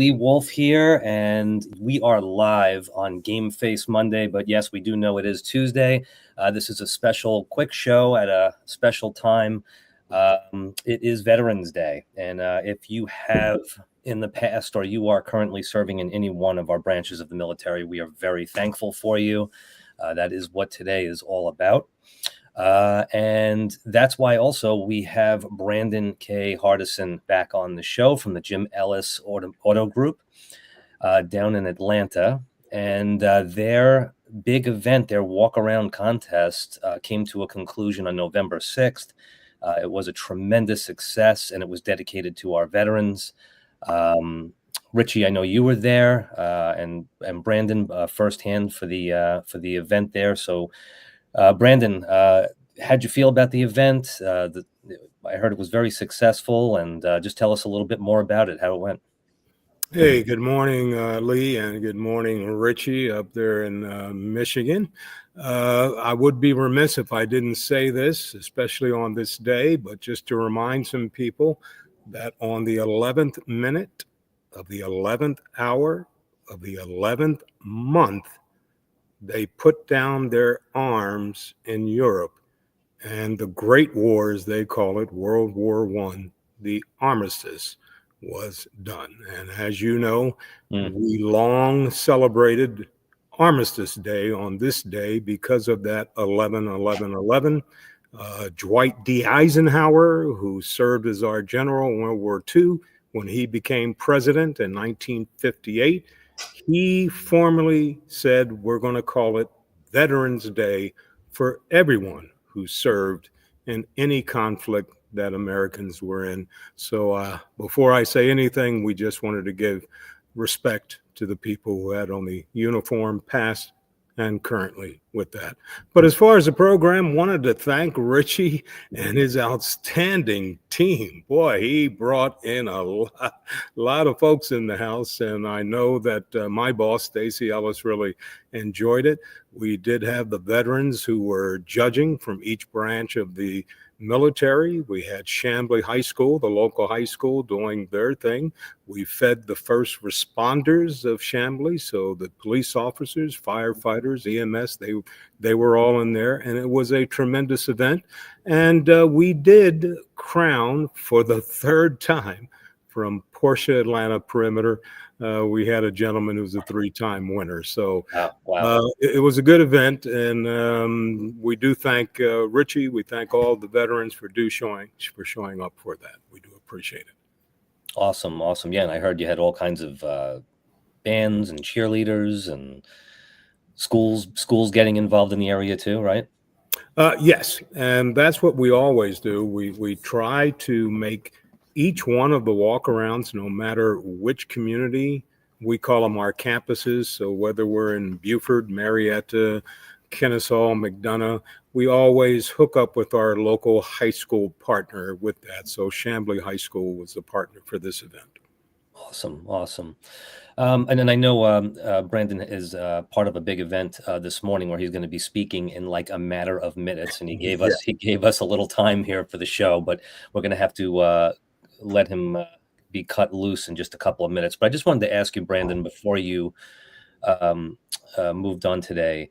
Lee Wolf here, and we are live on Game Face Monday. But yes, we do know it is Tuesday. This is a special quick show at a special time. It is Veterans Day, and if you have in the past or you are currently serving in any one of our branches of the military, we are very thankful for you. That is what today is all about. And that's why also we have Brandon K. Hardison back on the show from the Jim Ellis Auto Group down in Atlanta. And their big event, their walk-around contest, came to a conclusion on November 6th. It was a tremendous success, and it was dedicated to our veterans. Richie, I know you were there, and Brandon firsthand for the event there. So, Brandon, how'd you feel about the event? I heard it was very successful, and just tell us a little bit more about it, how it went. Hey, good morning, Lee, and good morning, Richie, up there in Michigan. I would be remiss if I didn't say this, especially on this day, but just to remind some people that on the 11th minute of the 11th hour of the 11th month, they put down their arms in Europe, and the Great War, as they call it, World War I, the armistice was done. And as you know, we long celebrated Armistice Day on this day because of that 11-11-11. Dwight D. Eisenhower, who served as our general in World War II, when he became president in 1958, he formally said, we're going to call it Veterans Day for everyone who served in any conflict that Americans were in. So before I say anything, we just wanted to give respect to the people who had on the uniform past and currently with that. But as far as the program, wanted to thank Richie and his outstanding team. Boy, he brought in a lot of folks in the house, and I know that my boss, Stacey Ellis, really enjoyed it. We did have the veterans who were judging from each branch of the military. We had Chamblee High School, the local high school, doing their thing. We fed the first responders of Chamblee, so the police officers, firefighters, EMS, they were all in there, and it was a tremendous event. And we did crown for the third time from Porsche Atlanta Perimeter. We had a gentleman who was a three-time winner. So it was a good event, and we do thank Richie. We thank all the veterans for showing up for that. We do appreciate it. Awesome. Yeah, and I heard you had all kinds of bands and cheerleaders and schools getting involved in the area too, right? Yes, and that's what we always do. We try to make each one of the walk-arounds, no matter which community, we call them our campuses. So whether we're in Beaufort, Marietta, Kennesaw, McDonough, we always hook up with our local high school partner with that. So Chamblee High School was the partner for this event. Awesome. And then I know Brandon is part of a big event this morning where he's going to be speaking in like a matter of minutes, and he gave us a little time here for the show, but we're going to have to let him be cut loose in just a couple of minutes. But I just wanted to ask you, Brandon, before you moved on today,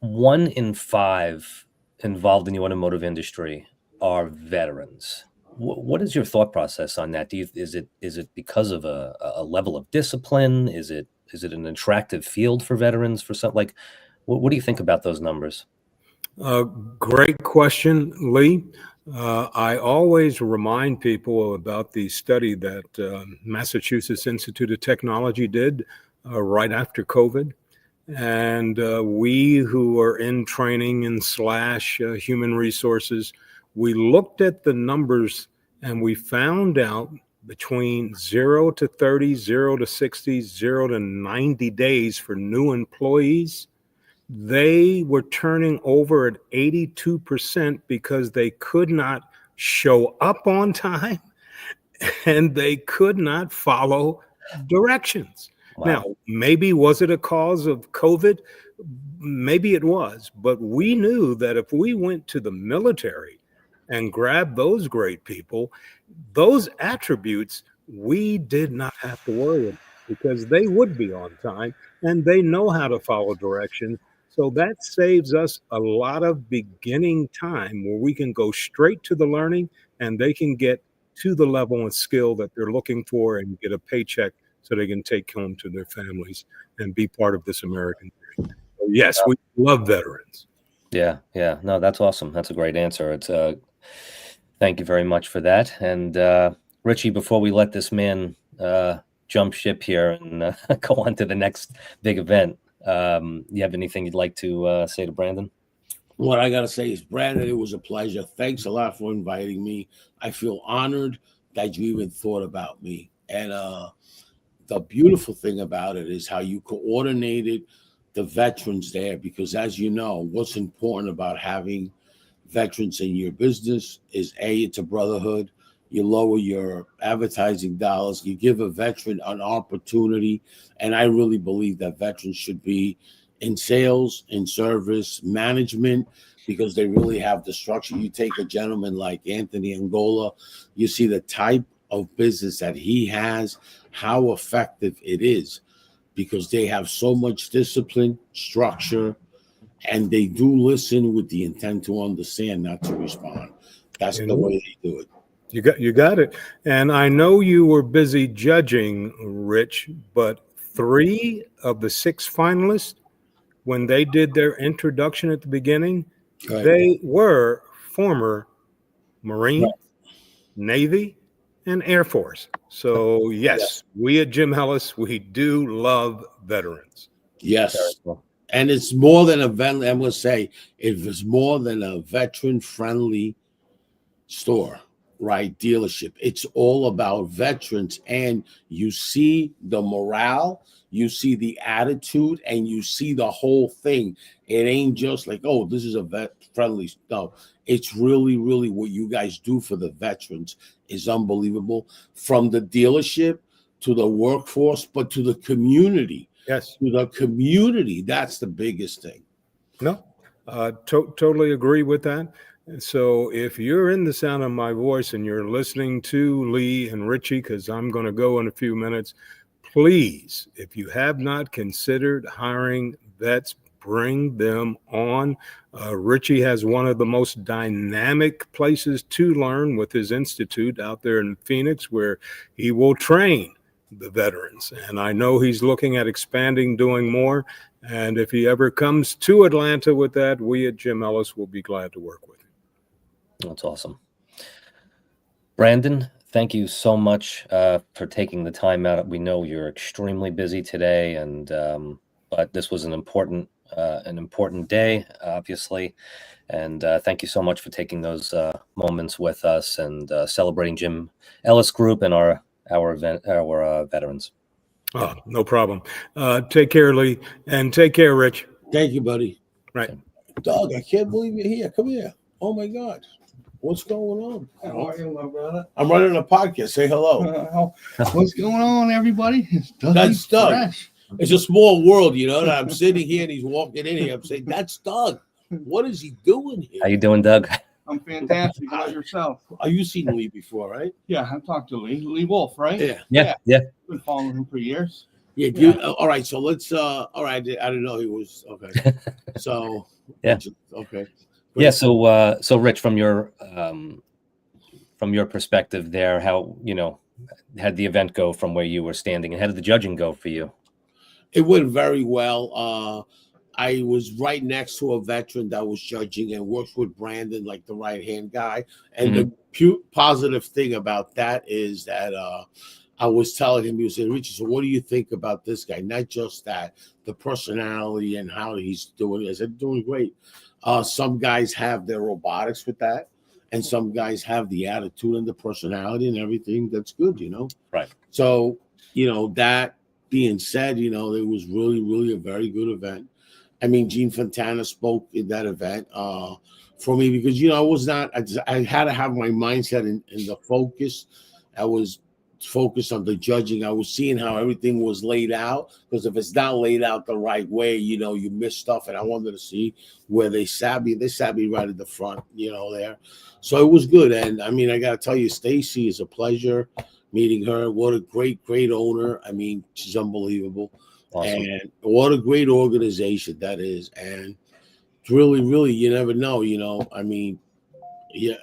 1 in 5 involved in the automotive industry are veterans. What is your thought process on that? Is it because of a level of discipline? Is it an attractive field for veterans? For something like, what do you think about those numbers? Great question, Lee. I always remind people about the study that Massachusetts Institute of Technology did right after COVID. And we who are in training and / human resources, we looked at the numbers and we found out between 0 to 30, 0 to 60, 0 to 90 days for new employees, they were turning over at 82% because they could not show up on time and they could not follow directions. Wow. Now, maybe was it a cause of COVID? Maybe it was, but we knew that if we went to the military and grabbed those great people, those attributes we did not have to worry about because they would be on time and they know how to follow directions. So that saves us a lot of beginning time where we can go straight to the learning and they can get to the level and skill that they're looking for and get a paycheck so they can take home to their families and be part of this American dream. So yes, we love veterans. Yeah, yeah. No, that's awesome. That's a great answer. It's thank you very much for that. And Richie, before we let this man jump ship here and go on to the next big event, you have anything you'd like to say to Brandon? What I got to say is, Brandon, it was a pleasure. Thanks a lot for inviting me. I feel honored that you even thought about me. And the beautiful thing about it is how you coordinated the veterans there, because as you know, what's important about having veterans in your business is it's a brotherhood. You lower your advertising dollars. You give a veteran an opportunity. And I really believe that veterans should be in sales, in service, management, because they really have the structure. You take a gentleman like Anthony Angola, you see the type of business that he has, how effective it is, because they have so much discipline, structure, and they do listen with the intent to understand, not to respond. That's the way they do it. You got it. And I know you were busy judging, Rich, but 3 of the 6 finalists, when they did their introduction at the beginning, they were former Marine, Navy, and Air Force. So yes, we at Jim Ellis, we do love veterans. Yes. And it's more than I'm going to say, it was more than a veteran-friendly store, right? Dealership. It's all about veterans. And you see the morale, you see the attitude, and you see the whole thing. It ain't just like, oh, this is a vet-friendly stuff. It's really, really what you guys do for the veterans is unbelievable. From the dealership to the workforce, but to the community. Yes. To the community. That's the biggest thing. No, totally agree with that. So if you're in the sound of my voice and you're listening to Lee and Richie, because I'm going to go in a few minutes, please, if you have not considered hiring vets, bring them on. Richie has one of the most dynamic places to learn with his institute out there in Phoenix, where he will train the veterans. And I know he's looking at expanding, doing more. And if he ever comes to Atlanta with that, we at Jim Ellis will be glad to work with him. That's awesome. Brandon, thank you so much for taking the time out. We know you're extremely busy today, and but this was an important day, obviously. And thank you so much for taking those moments with us and celebrating Jim Ellis Group and our veterans. Oh, no problem. Take care, Lee, and take care, Rich. Thank you, buddy. Right. Doug, I can't believe you're here. Come here. Oh, my God. What's going on? How are you, my brother? I'm running a podcast. Say hello. What's going on, everybody? That's Doug. It's a small world, you know. I'm sitting here and he's walking in here. I'm saying, that's Doug. What is he doing here? How you doing, Doug? I'm fantastic. How about yourself? You've seen Lee before, right? Yeah, I've talked to Lee Wolf, right? Yeah. Been following him for years. Yeah. All right. So let's. All right. I didn't know he was. Okay. So. Yeah. Okay. Yeah. So Rich, from your perspective there, how how'd the event go from where you were standing, and how did the judging go for you? It went very well. I was right next to a veteran that was judging and worked with Brandon, like the right-hand guy. And the positive thing about that is that I was telling him, he was saying, Richie, so what do you think about this guy? Not just that, the personality and how he's doing it. I said, doing great. Some guys have their robotics with that, and some guys have the attitude and the personality and everything. That's good, Right. So, that being said, it was really, really a very good event. I mean, Gene Fontana spoke in that event for me because, I had to have my mindset in the focus. I was focused on the judging. I was seeing how everything was laid out, because if it's not laid out the right way, you miss stuff. And I wanted to see where they sat me. They sat me right at the front, there. So it was good. And I mean, I got to tell you, Stacy is a pleasure. meeting her. What a great owner. I mean, she's unbelievable. Awesome. And what a great organization that is. And it's really, really, you never know, I mean, yeah,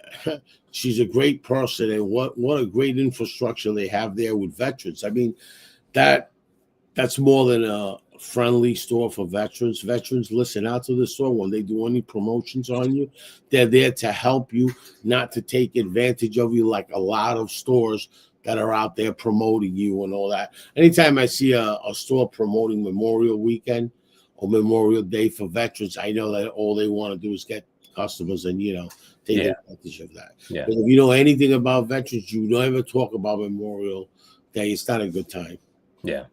she's a great person. And what a great infrastructure they have there with veterans. I mean, that's more than a friendly store for veterans. Veterans listen out to the store when they do any promotions on you. They're there to help you, not to take advantage of you like a lot of stores that are out there promoting you and all that. Anytime I see a store promoting Memorial Weekend or Memorial Day for veterans, I know that all they want to do is get customers and, take advantage of that. Yeah. But if you know anything about veterans, you don't ever talk about Memorial Day. It's not a good time. Yeah.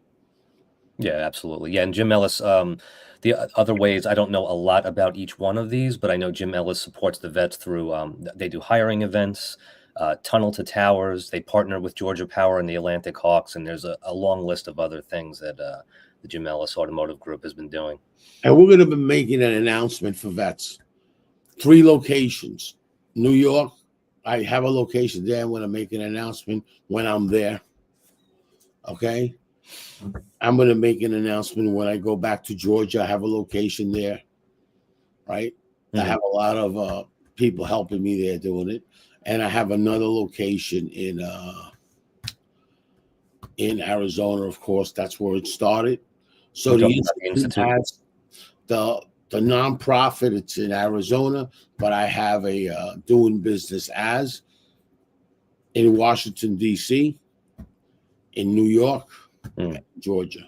Yeah, absolutely. Yeah, and Jim Ellis, the other ways, I don't know a lot about each one of these, but I know Jim Ellis supports the vets through, they do hiring events, Tunnel to Towers. They partner with Georgia Power and the Atlantic Hawks, and there's a long list of other things that the Jim Ellis Automotive Group has been doing. And we're going to be making an announcement for vets. 3 locations. New York, I have a location there. I'm going to make an announcement when I'm there. Okay? I'm going to make an announcement when I go back to Georgia. I have a location there, right? Mm-hmm. I have a lot of people helping me there doing it. And I have another location in Arizona, of course. That's where it started. So the Institute has the nonprofit. It's in Arizona, but I have a doing business as in Washington, D.C., in New York, Georgia.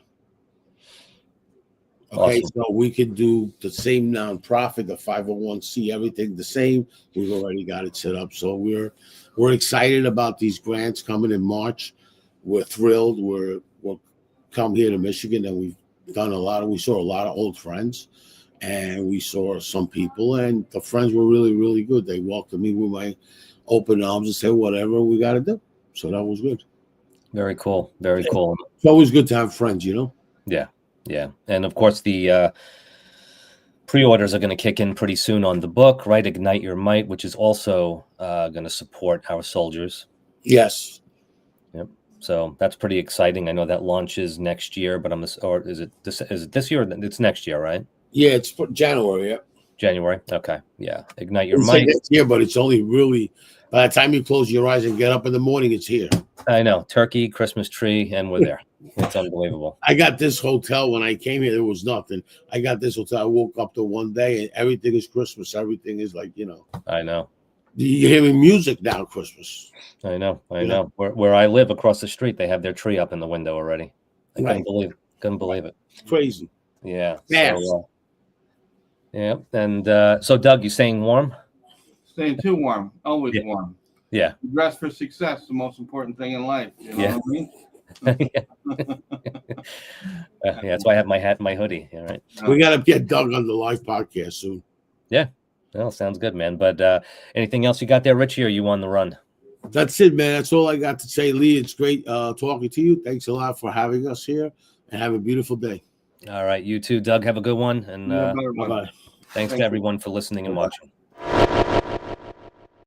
Okay, awesome. So we could do the same nonprofit, the 501c, everything the same. We've already got it set up. So we're excited about these grants coming in March. We're thrilled. We'll come here to Michigan, and we saw a lot of old friends, and we saw some people, and the friends were really, really good. They welcomed me with my open arms and said, whatever we got to do. So that was good. Very cool. Very cool. It's always good to have friends, Yeah. Yeah. And of course, the pre-orders are going to kick in pretty soon on the book, right? Ignite Your Might, which is also going to support our soldiers. Yes. Yep. So that's pretty exciting. I know that launches next year, but is it this year? It's next year, right? Yeah, it's January. Yeah. January. Okay. Yeah. Ignite Your Might. Next year, but it's only really by the time you close your eyes and get up in the morning, it's here. I know. Turkey, Christmas tree, and we're there. It's unbelievable. I got this hotel when I came here. There was nothing. I got this hotel. I woke up to one day and everything is Christmas. Everything is like, I know. You're hearing music now, Christmas. I know. Where I live across the street, they have their tree up in the window already. I couldn't believe it. Crazy. Yeah. Yes. So, yeah. And so, Doug, you saying warm? Staying too warm. Always warm. Yeah. Dress for success, the most important thing in life. You know what I mean? Yeah, that's why I have my hat and my hoodie. All right. We got to get Doug on the live podcast soon. Yeah. Well, sounds good, man. But anything else you got there, Richie, or are you on the run? That's it, man. That's all I got to say, Lee. It's great talking to you. Thanks a lot for having us here, and have a beautiful day. All right. You too, Doug. Have a good one. And bye-bye. Thanks to everyone for listening and watching.